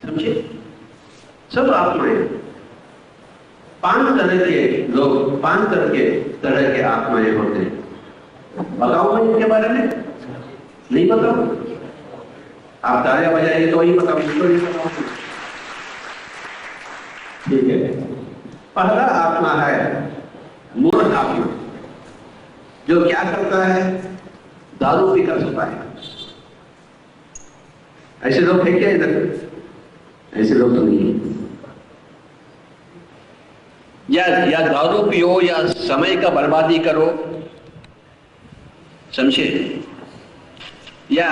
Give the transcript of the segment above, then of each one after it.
समझे? सब आत्माएं, पांच तरह के लोग, पांच तरह के आत्माएं होते हैं। बताओ मैं इनके बारे में? नहीं बताओ? आप तालियां बजाइए तो ही बताओ, मुझको नहीं बताओ। ठीक है। पहला आत्मा है मूर्ख आत्मा, जो क्या करता है? दारू पी कर सोता है। ऐसे लोग हैं क्या इधर? ऐसे लोग तो नहीं है। या दारू पियो या समय का बर्बादी करो, समझे? या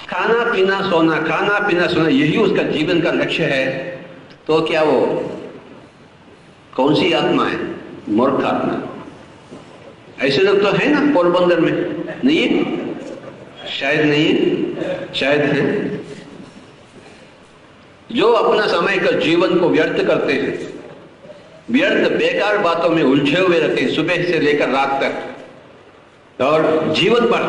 खाना पीना सोना यही उसका जीवन का लक्ष्य है, तो क्या वो कौन सी आत्मा है? मूर्ख आत्मा। ऐसे लोग तो है ना पोरबंदर में? नहीं है? शायद नहीं है, शायद है। जो अपना समय का जीवन को व्यर्थ करते हैं, व्यर्थ बेकार बातों में उलझे हुए रहते हैं सुबह से लेकर रात तक, और जीवन पर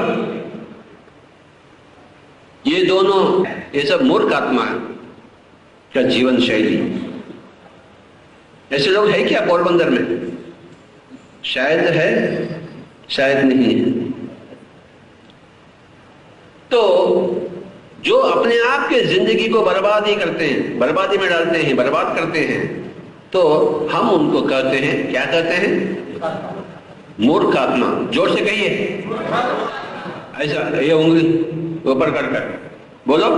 ये दोनों, ये सब मूर्ख आत्मा का जीवन शैली। ऐसे लोग है क्या पोरबंदर में? शायद है, शायद नहीं है। तो जो अपने आप के जिंदगी को बर्बादी करते हैं, बर्बादी में डालते हैं, बर्बाद करते हैं, तो हम उनको कहते हैं, क्या कहते हैं? मूर्ख आत्मा। जोर से कहिए, ऐसा ये उंगली ऊपर कर बोलो।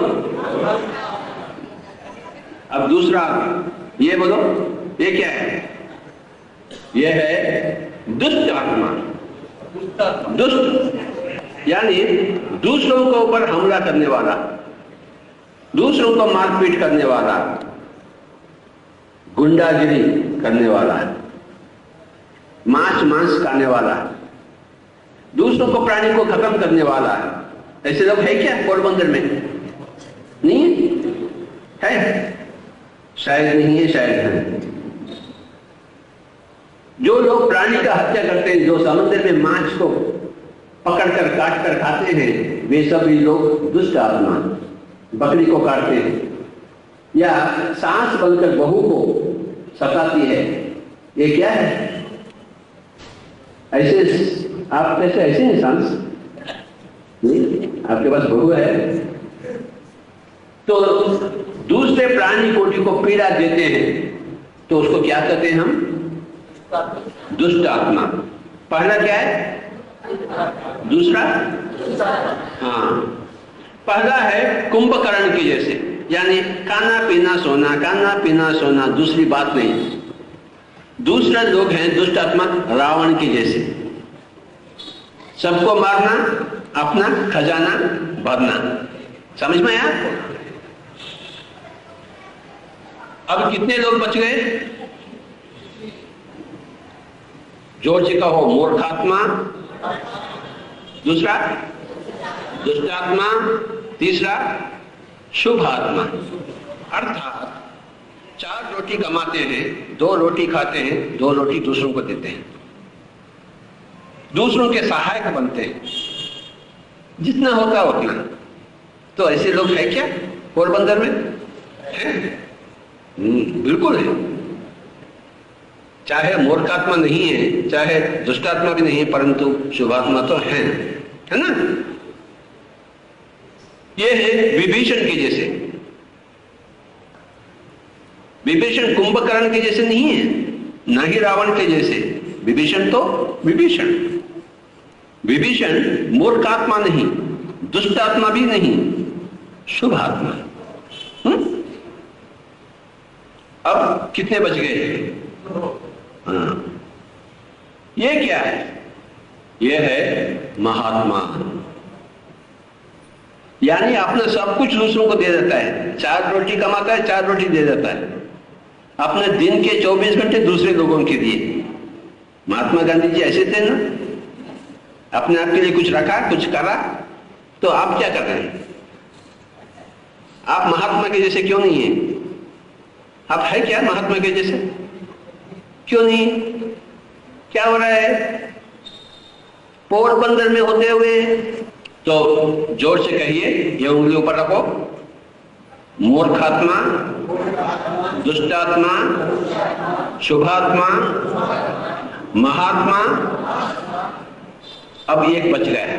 अब दूसरा ये बोलो, ये क्या है? ये है दुष्ट आत्मा। दुष्ट यानी दूसरों के ऊपर हमला करने वाला, दूसरों को मारपीट करने वाला, गुंडागिरी करने वाला, मांस खाने वाला, दूसरों को, प्राणी को खत्म करने वाला। ऐसे लोग है क्या पोरबंदर में? नहीं है? शायद नहीं है, शायद है। जो लोग प्राणी का हत्या करते हैं, जो समुद्र में मांस को पकड़कर काट कर खाते हैं, वे सभी लोग दुष्ट आत्मा। बकरी को काटते हैं, या सांस बनकर बहू को सताती है, ये क्या है? ऐसे आप कैसे ऐसे हैं? सांस नहीं, आपके पास बहू है तो दूसरे प्राणी कोटि को पीड़ा देते हैं, तो उसको क्या कहते हैं हम? दुष्ट आत्मा। पहला क्या है? दूसरा? हाँ, पहला है कुंभकर्ण के जैसे, यानी खाना पीना सोना, दूसरी बात नहीं। दूसरा लोग हैं दुष्ट आत्मा रावण के जैसे, सबको मारना, अपना खजाना भरना। समझ में आया? अब कितने लोग बच गए? जोर से कहो, मूर्खात्मा, दूसरा दुष्ट आत्मा, तीसरा शुभ आत्मा। अर्थात 4 रोटी कमाते हैं, 2 रोटी खाते हैं, 2 रोटी दूसरों को देते हैं, दूसरों के सहायक बनते हैं, जितना होता उतना। तो ऐसे लोग है क्या पोरबंदर में? है? बिल्कुल है। चाहे मूर्खात्मा नहीं है, चाहे दुष्टात्मा भी नहीं है, परंतु शुभात्मा तो है ना? ये है विभीषण के जैसे। विभीषण कुंभकर्ण के जैसे नहीं है, ना ही रावण के जैसे। विभीषण तो विभीषण मूर्खात्मा नहीं, दुष्टात्मा भी नहीं, शुभ आत्मा। अब कितने बच गए? हाँ, ये क्या है? ये है महात्मा, यानी अपना सब कुछ दूसरों को दे देता है। 4 रोटी कमाता है, 4 रोटी दे देता है, अपने दिन के 24 घंटे दूसरे लोगों के दिए। महात्मा गांधी जी ऐसे थे ना, अपने आप के लिए कुछ रखा, कुछ करा। तो आप क्या कर रहे हैं? आप महात्मा के जैसे क्यों नहीं है? आप है क्या महात्मा के जैसे? क्यों नहीं? क्या हो रहा है? पोरबंदर में होते हुए तो जोर से कहिए, ये उंगली ऊपर रखो, मूर्खात्मा, दुष्टात्मा, शुभात्मा, महात्मा, अब एक बच गया है।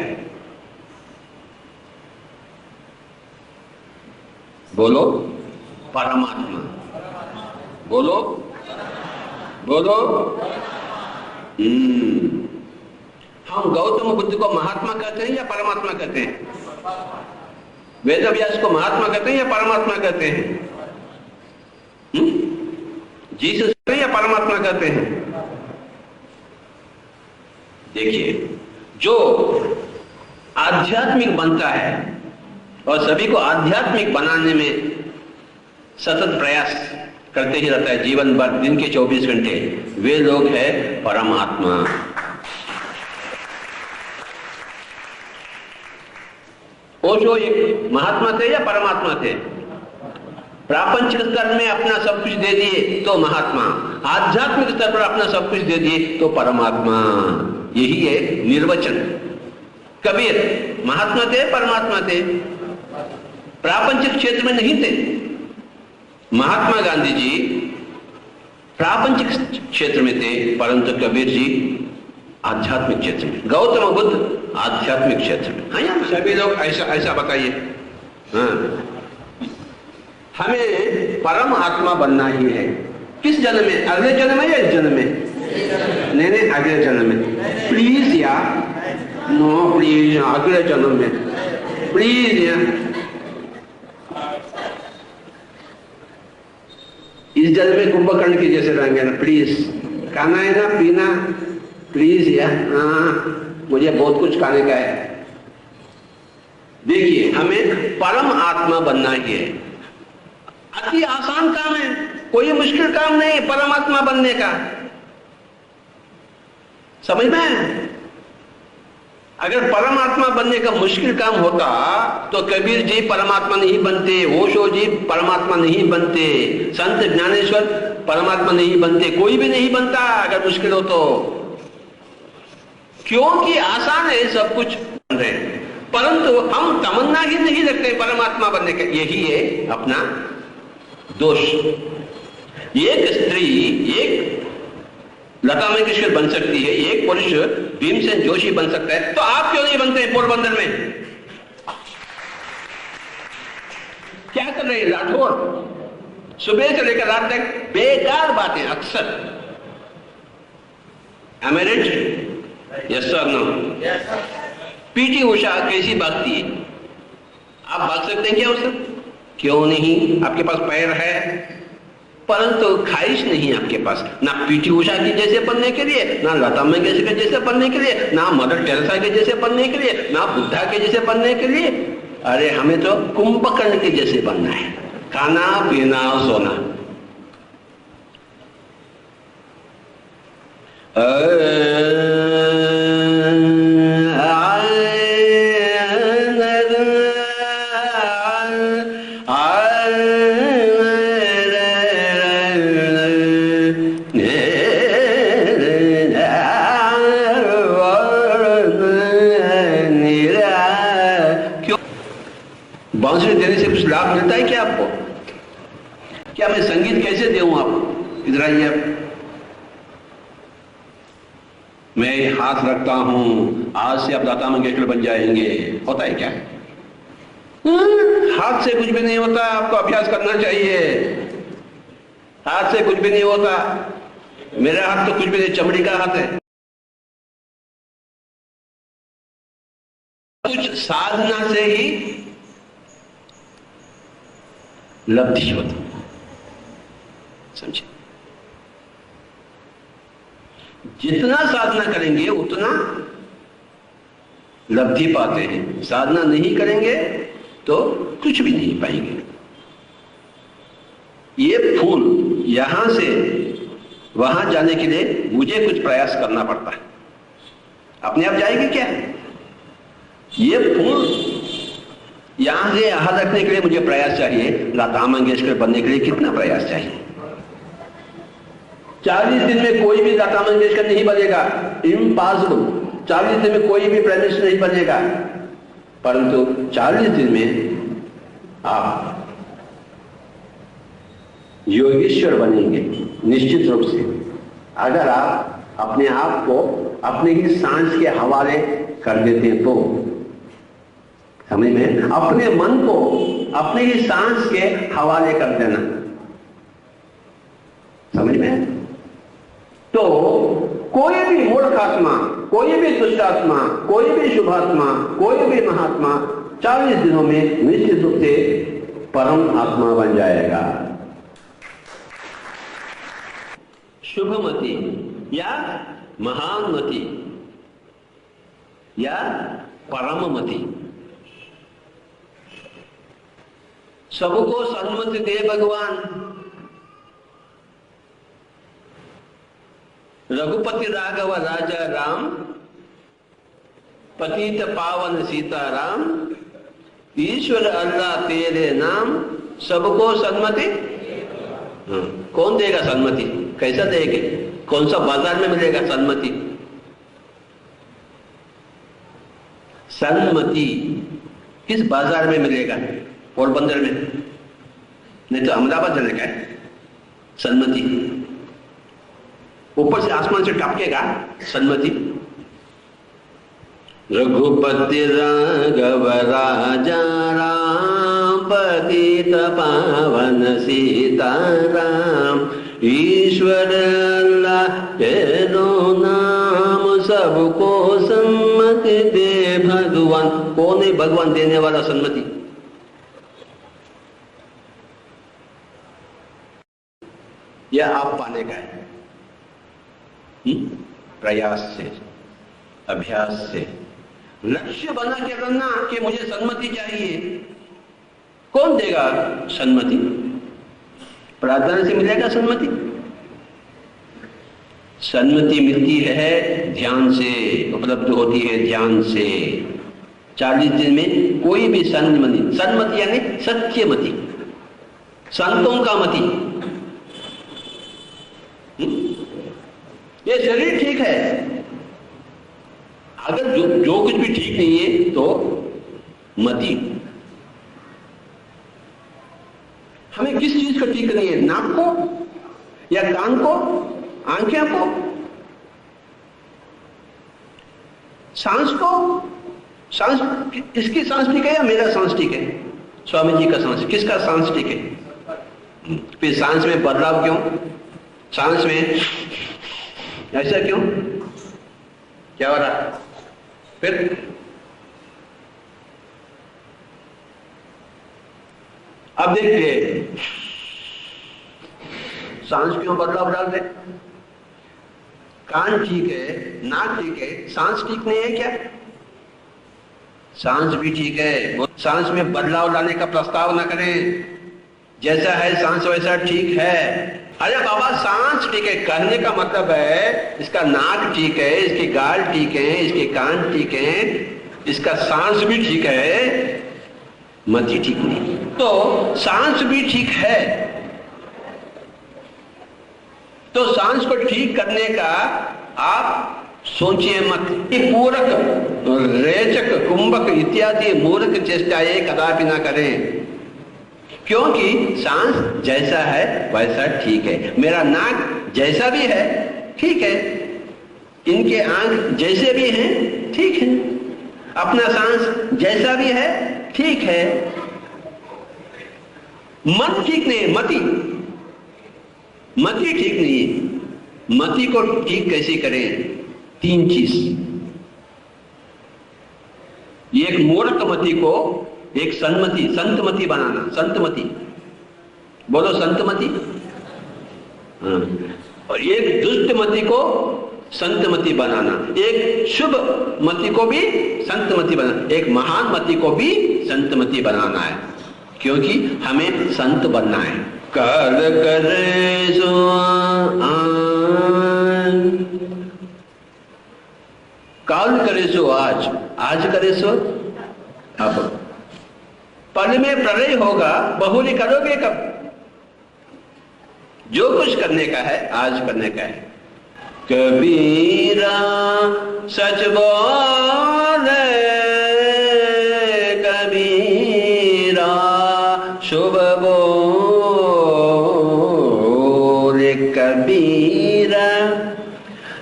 बोलो परमात्मा, बोलो बोलो। हम गौतम बुद्ध को महात्मा कहते हैं या परमात्मा कहते हैं? वेद व्यास को महात्मा कहते हैं या परमात्मा कहते हैं? जीसस कहते हैं या परमात्मा कहते हैं? देखिए, जो आध्यात्मिक बनता है और सभी को आध्यात्मिक बनाने में सतत प्रयास करते ही रहता है जीवन भर, दिन के 24 घंटे, वे लोग हैं परमात्मा। ओशो एक महात्मा थे या परमात्मा थे? प्रापंचिक स्तर में अपना सब कुछ दे दिए तो महात्मा, आध्यात्मिक स्तर पर अपना सब कुछ दे दिए तो परमात्मा। यही है निर्वचन। कबीर महात्मा थे, परमात्मा थे? प्रापंचिक क्षेत्र में नहीं थे। महात्मा गांधी जी प्रापंचिक क्षेत्र में थे, परंतु कबीर जी आध्यात्मिक क्षेत्र में, गौतम बुद्ध आध्यात्मिक क्षेत्र में। हाँ यार, सभी लोग ऐसा ऐसा बताइए। हाँ, हमें परम आत्मा बनना ही है। किस जन्म में? अगले जन्म में या इस जन्म में? नहीं, अगले जन्म में। प्लीज यार, नो प्लीज, अगले जन्म में प्लीज यार। इस जन्म में कुंभकर्ण की जैसे रहेंगे ना, प्लीज। खाना है ना, पीना, प्लीज यार। हाँ, मुझे बहुत कुछ खाने का है। देखिए, हमें परम आत्मा बनना ही है। अति आसान काम है, कोई मुश्किल काम नहीं है परमात्मा बनने का। समझ में? अगर परमात्मा बनने का मुश्किल काम होता तो कबीर जी परमात्मा नहीं बनते, ओशो जी परमात्मा नहीं बनते, संत ज्ञानेश्वर परमात्मा नहीं बनते, कोई भी नहीं बनता अगर मुश्किल हो तो। क्योंकि आसान है सब कुछ बन रहे, परंतु हम तमन्ना ही नहीं रखते परमात्मा बनने का। यही है अपना दोष। एक स्त्री, एक लता मंगेशकर बन सकती है, एक पुरुष भीमसेन जोशी बन सकता है, तो आप क्यों नहीं बनते पोरबंदर में? क्या कर रहे हैं राठौर? सुबह से लेकर रात तक बेकार बातें अक्सर। Am I right? Yes or no? PT Usha कैसी भागती है? आप भाग सकते हैं क्या उससे? क्यों नहीं? आपके पास पैर है, परंतु ख्वाहिश नहीं आपके पास, ना पीटी उषा की जैसे बनने के लिए, ना लता मंगेशकर के जैसे बनने के लिए, ना मदर टेरेसा के जैसे बनने के लिए, ना बुद्धा के जैसे बनने के लिए। अरे हमें तो कुंभकर्ण के जैसे बनना है, खाना पीना सोना। बांसुरी देने से कुछ लाभ मिलता है क्या आपको? क्या मैं संगीत कैसे दूं आपको? इधर आइए आप। मैं हाथ रखता हूं, आज से आप लता मंगेशकर बन जाएंगे, होता है क्या? हाथ से कुछ भी नहीं होता, आपको अभ्यास करना चाहिए। हाथ से कुछ भी नहीं होता। मेरा हाथ तो कुछ भी नहीं, चमड़ी का हाथ है। कुछ साधना से ही लब्धि होती, समझे? जितना साधना करेंगे उतना लब्धि पाते हैं, साधना नहीं करेंगे तो कुछ भी नहीं पाएंगे। ये फूल यहां से वहां जाने के लिए मुझे कुछ प्रयास करना पड़ता है, अपने आप जाएगी क्या? ये फूल यहां से यहां रखने के लिए मुझे प्रयास चाहिए। लता मंगेशकर बनने के लिए कितना प्रयास चाहिए? 40 दिन में कोई भी लता मंगेशकर नहीं बनेगा, इम्पॉसिबल। 40 दिन में कोई भी प्राइम मिनिस्टर नहीं बनेगा, परंतु 40 दिन में आप योगेश्वर बनेंगे निश्चित रूप से, अगर आप अपने आप को अपने ही सांस के हवाले कर देते हैं तो। समझ में? अपने मन को अपने ही सांस के हवाले कर देना, समझ में? तो कोई भी मूर्ख आत्मा, कोई भी दुष्टात्मा, कोई भी शुभात्मा, कोई भी महात्मा 40 दिनों में निश्चित रूप से परम आत्मा बन जाएगा। शुभमति या महानमति या परममति, सबको सन्मति दे भगवान। रघुपति राघव राजा राम, पतित पावन सीताराम, ईश्वर अल्लाह तेरे नाम, सबको सन्मति। कौन देगा सन्मति? कैसा देंगे? कौन सा बाजार में मिलेगा सन्मति? सन्मति किस बाजार में मिलेगा? पोरबंदर में? नहीं तो अहमदाबाद जाने का है सन्मति। ऊपर से आसमान से टपकेगा सन्मति। रघुपति राघव राजा राम, पतित पावन सीताराम, ईश्वर अल्लाह तेरो नाम, सबको सन्मति दे भगवान। कौन है भगवान देने वाला सन्मति? यह आप पाने का है प्रयास से, अभ्यास से। लक्ष्य बना के करना कि मुझे सन्मति चाहिए। कौन देगा सन्मति? प्रार्थना से मिलेगा सन्मति? सन्मति मिलती है ध्यान से, उपलब्ध होती है ध्यान से। 40 दिन में कोई भी सन्मति यानी सत्यमति, संतों का मति। ये शरीर ठीक है, अगर जो कुछ भी ठीक नहीं है तो मति। हमें किस चीज को ठीक करनी है? नाक को या कान को, आंखें को, सांस को? सांस, इसकी सांस ठीक है या मेरा सांस ठीक है? स्वामी जी का सांस, किसका सांस ठीक है? फिर सांस में बदलाव क्यों? सांस में ऐसा क्यों? क्या हो रहा? फिर अब देखिए सांस क्यों बदलाव डाल रहे? कान ठीक है, नाक ठीक है, सांस ठीक नहीं है क्या? सांस भी ठीक है, सांस में बदलाव लाने का प्रस्ताव न करें। जैसा है सांस वैसा ठीक है। अरे बाबा सांस ठीक है कहने का मतलब है इसका नाक ठीक है, इसके गाल ठीक है, इसके कान ठीक है, इसका सांस भी ठीक है, मति ठीक नहीं। तो सांस भी ठीक है, तो सांस को ठीक करने का आप सोचिए मत। पूरक, रेचक, कुंभक इत्यादि मूर्ख चेष्टाएं कदापि ना करें, क्योंकि सांस जैसा है वैसा ठीक है। मेरा नाक जैसा भी है ठीक है, इनके आंख जैसे भी हैं ठीक है, अपना सांस जैसा भी है ठीक है। मन ठीक नहीं है, मति ठीक नहीं है। मति को ठीक कैसे करें? 3 चीज। एक मूर्ख मति को एक संतमति बनाना। संतमति बोलो, संतमति। और एक दुष्ट मति को संतमति बनाना, एक शुभ मति को भी संतमति बनाना, एक महान मति को भी संतमति बनाना है, क्योंकि हमें संत बनना है। काल करे सो काल करे सो आज करे सो अब। पल में प्रलय होगा, बहुरी करोगे कब? जो कुछ करने का है आज करने का है। कबीरा सच बोले, कबीरा शुभ बोले,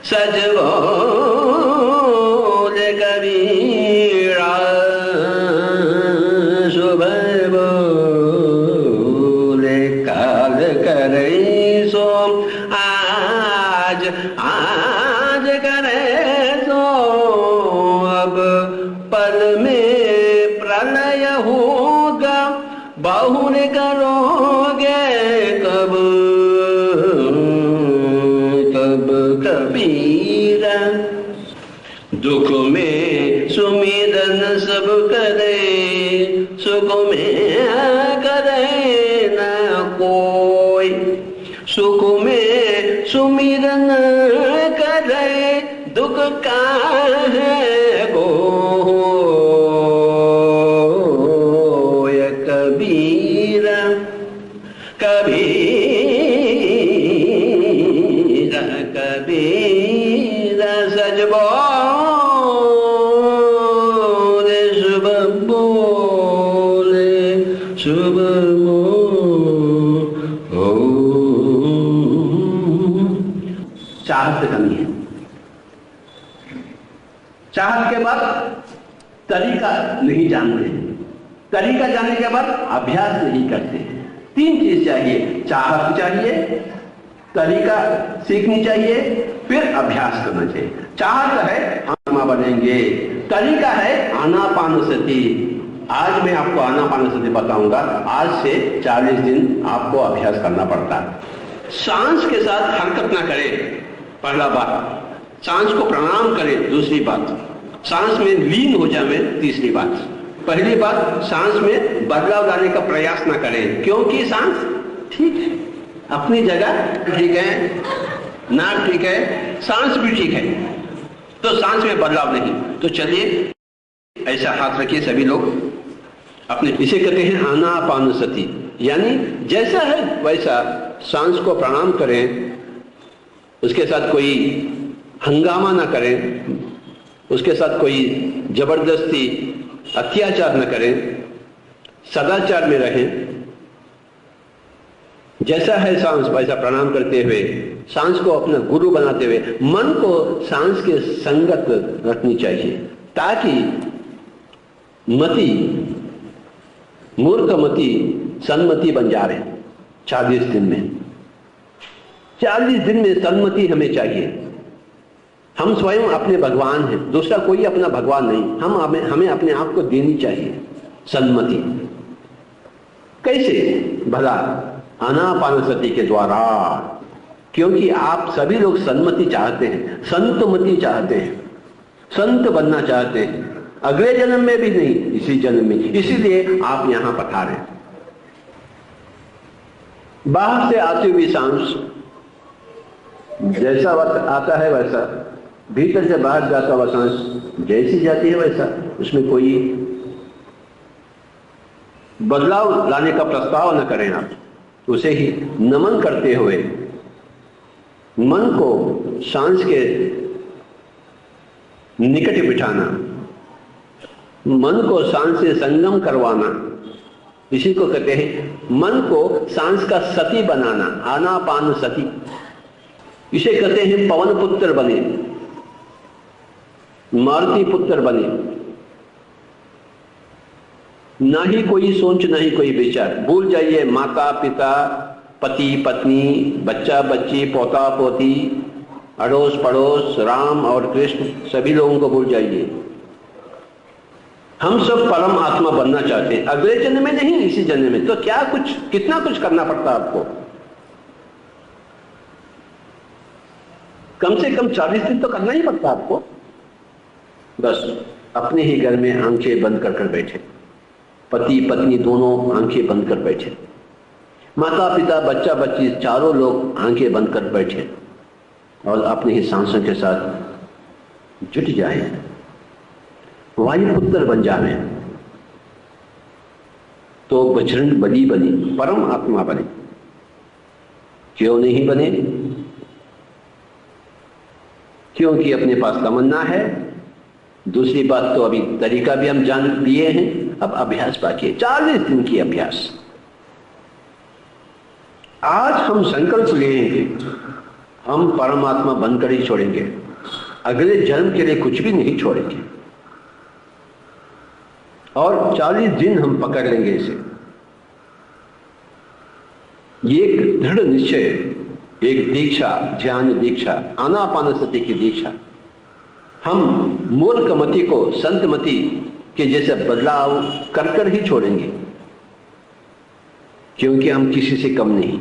सच बोले कबीरा, शुभ बोले काल करे सो आज, आज करे सो अब पल में प्रलय होगा, बहुर करोगे कब कब कबीरा। दुख में सुमिरन सब करे, सुख में करे न कोई, सुख में सुमिरन करे, दुख का है कोई कबीरा। कबीरा कबीरा सच बोले, शुभ बोले, शुभ चाहत कमी है। चाहत के बाद तरीका नहीं जानते, तरीका जानने के बाद अभ्यास नहीं करते। तीन चीज चाहिए, चाहत चाहिए, तरीका सीखनी चाहिए, फिर अभ्यास करना चाहिए। चाहत है आत्मा बनेंगे, तरीका है आनापानसति। आज मैं आपको आनापानसति बताऊंगा। आज से 40 दिन आपको अभ्यास करना पड़ता है। सांस के साथ हरकत ना करें, पहला बात। सांस को प्रणाम करें, दूसरी बात। सांस में लीन हो जाए, तीसरी बात। पहली बात, सांस में बदलाव लाने का प्रयास ना करें, क्योंकि सांस ठीक है, अपनी जगह ठीक है, नाक ठीक है, सांस भी ठीक है, तो सांस में बदलाव नहीं। तो चलिए ऐसा हाथ रखिए सभी लोग अपने। इसे कहते हैं आनापानसति, यानी जैसा है वैसा सांस को प्रणाम करें, उसके साथ कोई हंगामा ना करें, उसके साथ कोई जबरदस्ती अत्याचार न करें, सदाचार में रहें। जैसा है सांस वैसा प्रणाम करते हुए, सांस को अपना गुरु बनाते हुए मन को सांस के संगत रखनी चाहिए, ताकि मति, मूर्ख मति सन्मति बन जा रहे। 40 दिन में 40 दिन में सन्मति हमें चाहिए। हम स्वयं अपने भगवान हैं, दूसरा कोई अपना भगवान नहीं। हमें अपने आप को देनी चाहिए सन्मति। कैसे? भला आनापानसति के द्वारा, क्योंकि आप सभी लोग सन्मति चाहते हैं, संतमति चाहते हैं, संत बनना चाहते हैं, अगले जन्म में भी नहीं, इसी जन्म में। इसीलिए आप यहां पधारे। बाहर से आती हुई सांस जैसा आता है वैसा, भीतर से बाहर जाता हुआ सांस जैसी जाती है वैसा, उसमें कोई बदलाव लाने का प्रस्ताव न करें आप। उसे ही नमन करते हुए मन को सांस के निकट बिठाना, मन को सांस से संगम करवाना, इसी को कहते हैं मन को सांस का सती बनाना, आनापान सती। इसे कहते हैं पवन पुत्र बने, मारुति पुत्र बने। ना ही कोई सोच, ना ही कोई विचार। भूल जाइए माता पिता, पति पत्नी, बच्चा बच्ची, पोता पोती, अड़ोस पड़ोस, राम और कृष्ण, सभी लोगों को भूल जाइए। हम सब परम आत्मा बनना चाहते हैं, अगले जन्म में नहीं, इसी जन्म में। तो क्या कुछ, कितना कुछ करना पड़ता है आपको? कम से कम 40 दिन तो करना ही पड़ता आपको। बस अपने ही घर में आंखें बंद कर बैठे, पति पत्नी दोनों आंखें बंद कर बैठे, माता पिता बच्चा बच्ची चारों लोग आंखें बंद कर बैठे, और अपने ही सांसों के साथ जुट जाए, वायुपुत्र बन जाए, तो बजरंग बली बनी, परम आत्मा बने। क्यों नहीं बने? क्योंकि अपने पास तमन्ना है। दूसरी बात तो अभी तरीका भी हम जान लिए हैं, अब अभ्यास बाकी है, 40 दिन की अभ्यास। आज हम संकल्प लेंगे, हम परमात्मा बनकर ही छोड़ेंगे, अगले जन्म के लिए कुछ भी नहीं छोड़ेंगे। और 40 दिन हम पकड़ लेंगे इसे। ये एक दृढ़ निश्चय, एक दीक्षा, ध्यान दीक्षा, आनापानसति की दीक्षा। हम मूर्खमति को संतमति के जैसे बदलाव कर कर ही छोड़ेंगे, क्योंकि हम किसी से कम नहीं,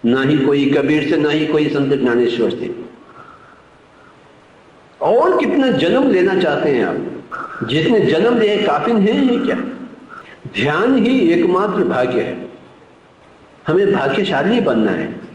ना ही कोई कबीर से, ना ही कोई संत ज्ञानेश्वर से। और कितना जन्म लेना चाहते हैं आप? जितने जन्म लिए काफी हैं क्या? ध्यान ही एकमात्र भाग्य है। हमें भाग्यशाली बनना है।